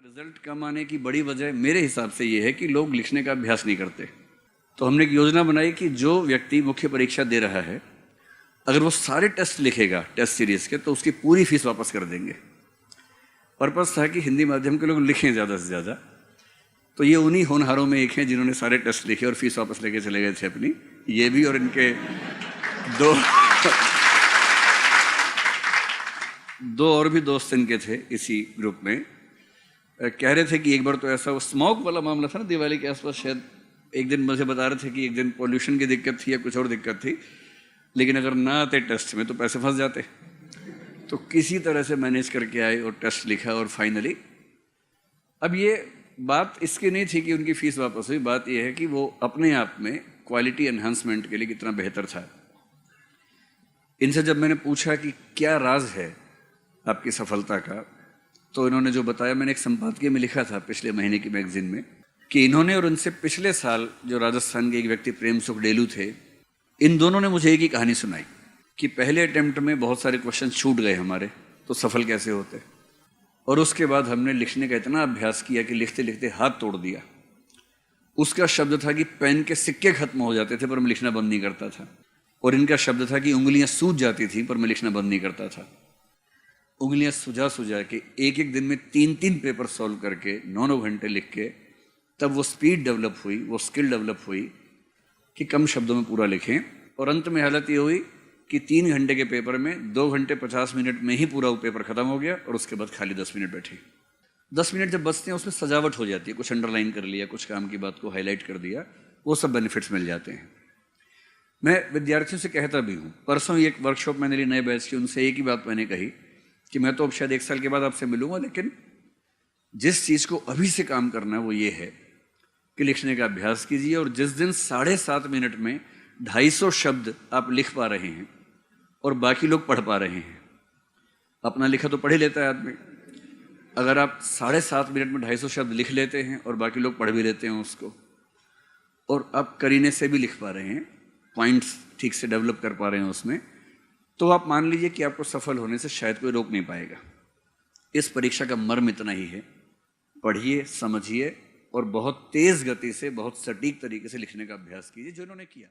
Result कम आने की बड़ी वजह मेरे हिसाब से ये है कि लोग लिखने का अभ्यास नहीं करते। तो हमने एक योजना बनाई कि जो व्यक्ति मुख्य परीक्षा दे रहा है, अगर वो सारे टेस्ट लिखेगा टेस्ट सीरीज के, तो उसकी पूरी फीस वापस कर देंगे। पर्पस था कि हिंदी माध्यम के लोग लिखें ज़्यादा से ज़्यादा। तो ये उन्हीं होनहारों में एक हैं जिन्होंने सारे टेस्ट लिखे और फीस वापस लेके चले गए थे अपनी। ये भी और इनके दो और भी दोस्त इनके थे इसी ग्रुप में। कह रहे थे कि एक बार तो ऐसा वो स्मॉग वाला मामला था ना, दिवाली के आसपास, शायद एक दिन मुझे बता रहे थे कि एक दिन पॉल्यूशन की दिक्कत थी या कुछ और दिक्कत थी, लेकिन अगर ना आते टेस्ट में तो पैसे फंस जाते। तो किसी तरह से मैनेज करके आए और टेस्ट लिखा और फाइनली, अब ये बात इसकी नहीं थी कि उनकी फीस वापस हुई, बात यह है कि वो अपने आप में क्वालिटी एनहांसमेंट के लिए कितना बेहतर था। इनसे जब मैंने पूछा कि क्या राज है आपकी सफलता का, तो इन्होंने जो बताया, मैंने एक संपादकीय में लिखा था पिछले महीने की मैगजीन में, कि इन्होंने और उनसे पिछले साल जो राजस्थान के एक व्यक्ति प्रेम सुख डेलू थे, इन दोनों ने मुझे एक ही कहानी सुनाई कि पहले अटेम्प्ट में बहुत सारे क्वेश्चन छूट गए हमारे, तो सफल कैसे होते। और उसके बाद हमने लिखने का इतना अभ्यास किया कि लिखते लिखते हाथ तोड़ दिया। उसका शब्द था कि पेन के सिक्के खत्म हो जाते थे पर मैं लिखना बंद नहीं करता था। और इनका शब्द था कि उंगलियां सूज जाती थी पर मैं लिखना बंद नहीं करता था। उंगलियां सुझा सुझा के एक एक दिन में 3-3 पेपर सॉल्व करके 9-9 घंटे लिख के, तब वो स्पीड डेवलप हुई, वो स्किल डेवलप हुई कि कम शब्दों में पूरा लिखें। और अंत में हालत ये हुई कि 3 घंटे के पेपर में 2 घंटे 50 मिनट में ही पूरा वो पेपर खत्म हो गया और उसके बाद खाली 10 मिनट बैठे। 10 मिनट जब बचते हैं उसमें सजावट हो जाती है, कुछ अंडरलाइन कर लिया, कुछ काम की बात को हाईलाइट कर दिया, वो सब बेनिफिट्स मिल जाते हैं। मैं विद्यार्थियों से कहता भी हूँ, परसों ही एक वर्कशॉप मैंने ली नए बैच की, उनसे एक ही बात मैंने कही कि मैं तो अब शायद 1 साल के बाद आपसे मिलूंगा, लेकिन जिस चीज़ को अभी से काम करना है वो ये है कि लिखने का अभ्यास कीजिए। और जिस दिन 7.5 मिनट में 250 शब्द आप लिख पा रहे हैं और बाकी लोग पढ़ पा रहे हैं, अपना लिखा तो पढ़ ही लेता है आदमी, अगर आप 7.5 मिनट में 250 शब्द लिख लेते हैं और बाकी लोग पढ़ भी लेते हैं उसको, और आप करीने से भी लिख पा रहे हैं, पॉइंट्स ठीक से डेवलप कर पा रहे हैं उसमें, तो आप मान लीजिए कि आपको सफल होने से शायद कोई रोक नहीं पाएगा। इस परीक्षा का मर्म इतना ही है, पढ़िए, समझिए और बहुत तेज गति से, बहुत सटीक तरीके से लिखने का अभ्यास कीजिए, जो इन्होंने किया।